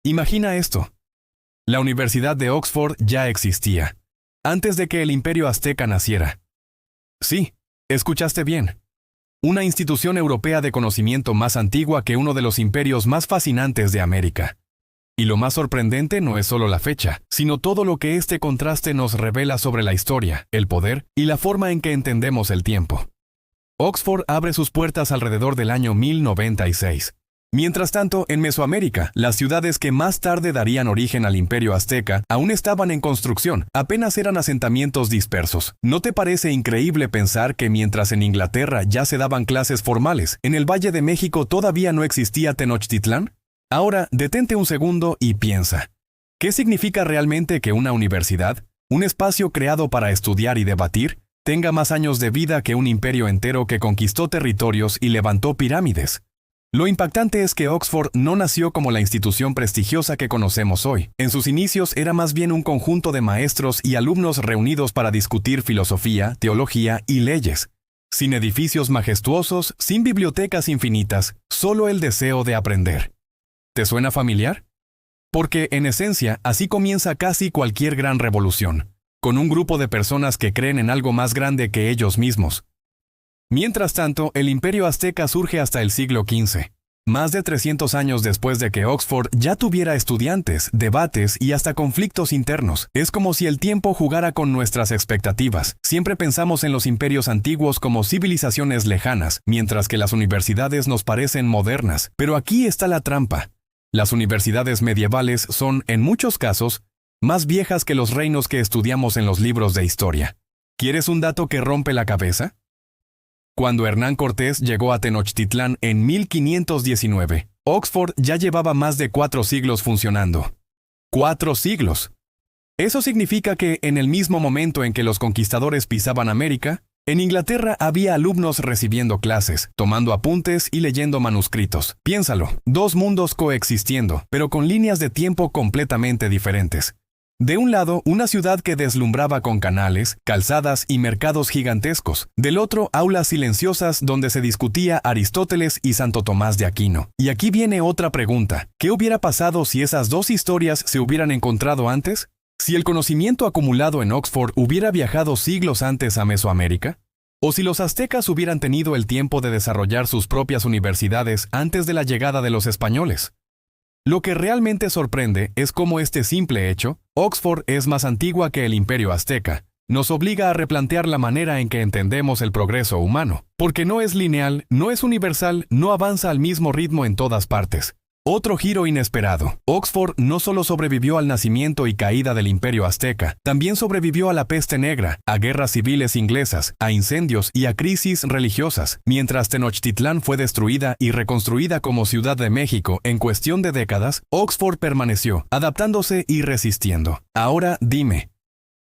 Imagina esto. La Universidad de Oxford ya existía, antes de que el Imperio Azteca naciera. Sí, escuchaste bien. Una institución europea de conocimiento más antigua que uno de los imperios más fascinantes de América. Y lo más sorprendente no es solo la fecha, sino todo lo que este contraste nos revela sobre la historia, el poder y la forma en que entendemos el tiempo. Oxford abre sus puertas alrededor del año 1096. Mientras tanto, en Mesoamérica, las ciudades que más tarde darían origen al Imperio Azteca aún estaban en construcción, apenas eran asentamientos dispersos. ¿No te parece increíble pensar que mientras en Inglaterra ya se daban clases formales, en el Valle de México todavía no existía Tenochtitlán? Ahora, detente un segundo y piensa. ¿Qué significa realmente que una universidad, un espacio creado para estudiar y debatir, tenga más años de vida que un imperio entero que conquistó territorios y levantó pirámides? Lo impactante es que Oxford no nació como la institución prestigiosa que conocemos hoy. En sus inicios era más bien un conjunto de maestros y alumnos reunidos para discutir filosofía, teología y leyes. Sin edificios majestuosos, sin bibliotecas infinitas, solo el deseo de aprender. ¿Te suena familiar? Porque, en esencia, así comienza casi cualquier gran revolución, con un grupo de personas que creen en algo más grande que ellos mismos. Mientras tanto, el Imperio Azteca surge hasta el siglo XV, más de 300 años después de que Oxford ya tuviera estudiantes, debates y hasta conflictos internos. Es como si el tiempo jugara con nuestras expectativas. Siempre pensamos en los imperios antiguos como civilizaciones lejanas, mientras que las universidades nos parecen modernas. Pero aquí está la trampa. Las universidades medievales son, en muchos casos, más viejas que los reinos que estudiamos en los libros de historia. ¿Quieres un dato que rompe la cabeza? Cuando Hernán Cortés llegó a Tenochtitlán en 1519, Oxford ya llevaba más de 4 siglos funcionando. ¡4 siglos! Eso significa que, en el mismo momento en que los conquistadores pisaban América, en Inglaterra había alumnos recibiendo clases, tomando apuntes y leyendo manuscritos. Piénsalo, 2 mundos coexistiendo, pero con líneas de tiempo completamente diferentes. De un lado, una ciudad que deslumbraba con canales, calzadas y mercados gigantescos. Del otro, aulas silenciosas donde se discutía Aristóteles y Santo Tomás de Aquino. Y aquí viene otra pregunta. ¿Qué hubiera pasado si esas 2 historias se hubieran encontrado antes? ¿Si el conocimiento acumulado en Oxford hubiera viajado siglos antes a Mesoamérica? ¿O si los aztecas hubieran tenido el tiempo de desarrollar sus propias universidades antes de la llegada de los españoles? Lo que realmente sorprende es cómo este simple hecho, Oxford es más antigua que el Imperio Azteca, nos obliga a replantear la manera en que entendemos el progreso humano, porque no es lineal, no es universal, no avanza al mismo ritmo en todas partes. Otro giro inesperado. Oxford no solo sobrevivió al nacimiento y caída del Imperio Azteca, también sobrevivió a la peste negra, a guerras civiles inglesas, a incendios y a crisis religiosas, mientras Tenochtitlán fue destruida y reconstruida como Ciudad de México en cuestión de décadas. Oxford permaneció, adaptándose y resistiendo. Ahora dime,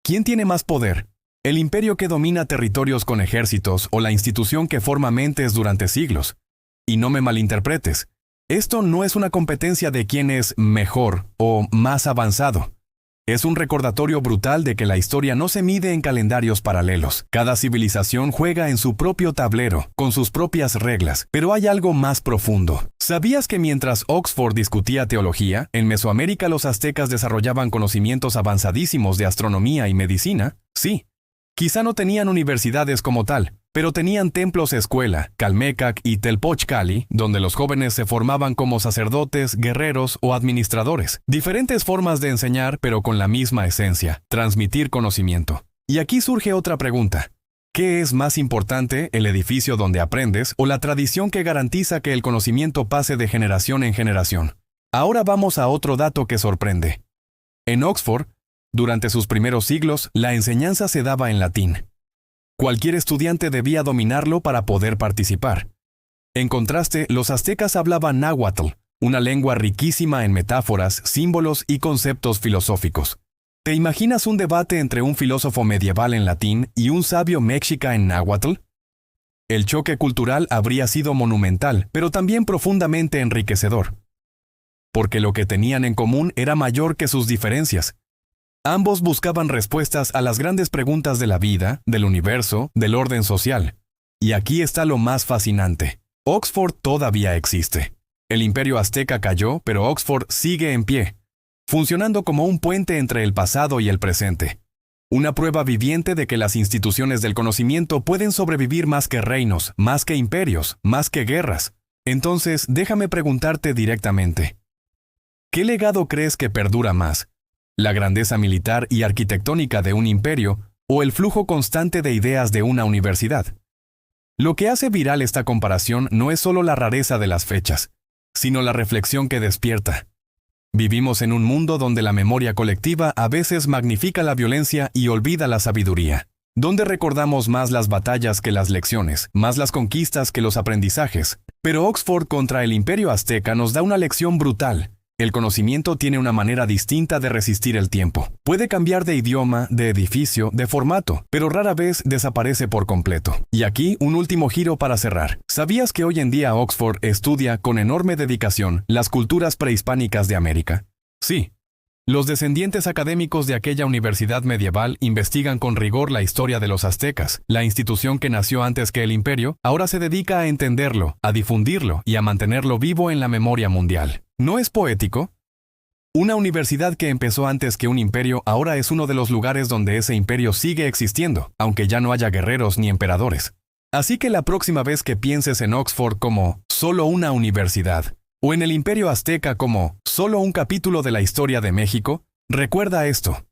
¿quién tiene más poder? ¿El imperio que domina territorios con ejércitos o la institución que forma mentes durante siglos? Y no me malinterpretes. Esto no es una competencia de quién es mejor o más avanzado. Es un recordatorio brutal de que la historia no se mide en calendarios paralelos. Cada civilización juega en su propio tablero, con sus propias reglas, pero hay algo más profundo. ¿Sabías que mientras Oxford discutía teología, en Mesoamérica los aztecas desarrollaban conocimientos avanzadísimos de astronomía y medicina? Sí. Quizá no tenían universidades como tal, pero tenían templos escuela, Calmecac y Telpochcali, donde los jóvenes se formaban como sacerdotes, guerreros o administradores. Diferentes formas de enseñar, pero con la misma esencia, transmitir conocimiento. Y aquí surge otra pregunta. ¿Qué es más importante, el edificio donde aprendes o la tradición que garantiza que el conocimiento pase de generación en generación? Ahora vamos a otro dato que sorprende. En Oxford, durante sus primeros siglos, la enseñanza se daba en latín. Cualquier estudiante debía dominarlo para poder participar. En contraste, los aztecas hablaban náhuatl, una lengua riquísima en metáforas, símbolos y conceptos filosóficos. ¿Te imaginas un debate entre un filósofo medieval en latín y un sabio mexica en náhuatl? El choque cultural habría sido monumental, pero también profundamente enriquecedor. Porque lo que tenían en común era mayor que sus diferencias. Ambos buscaban respuestas a las grandes preguntas de la vida, del universo, del orden social. Y aquí está lo más fascinante. Oxford todavía existe. El imperio azteca cayó, pero Oxford sigue en pie, funcionando como un puente entre el pasado y el presente. Una prueba viviente de que las instituciones del conocimiento pueden sobrevivir más que reinos, más que imperios, más que guerras. Entonces, déjame preguntarte directamente. ¿Qué legado crees que perdura más? ¿La grandeza militar y arquitectónica de un imperio o el flujo constante de ideas de una universidad? Lo que hace viral esta comparación no es solo la rareza de las fechas, sino la reflexión que despierta. Vivimos en un mundo donde la memoria colectiva a veces magnifica la violencia y olvida la sabiduría, donde recordamos más las batallas que las lecciones, más las conquistas que los aprendizajes. Pero Oxford contra el Imperio Azteca nos da una lección brutal. El conocimiento tiene una manera distinta de resistir el tiempo. Puede cambiar de idioma, de edificio, de formato, pero rara vez desaparece por completo. Y aquí un último giro para cerrar. ¿Sabías que hoy en día Oxford estudia con enorme dedicación las culturas prehispánicas de América? Sí. Los descendientes académicos de aquella universidad medieval investigan con rigor la historia de los aztecas. La institución que nació antes que el imperio ahora se dedica a entenderlo, a difundirlo y a mantenerlo vivo en la memoria mundial. ¿No es poético? Una universidad que empezó antes que un imperio ahora es uno de los lugares donde ese imperio sigue existiendo, aunque ya no haya guerreros ni emperadores. Así que la próxima vez que pienses en Oxford como solo una universidad, o en el imperio azteca como solo un capítulo de la historia de México, recuerda esto.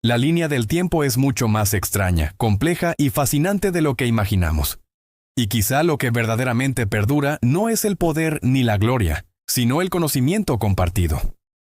La línea del tiempo es mucho más extraña, compleja y fascinante de lo que imaginamos. Y quizá lo que verdaderamente perdura no es el poder ni la gloria, sino el conocimiento compartido.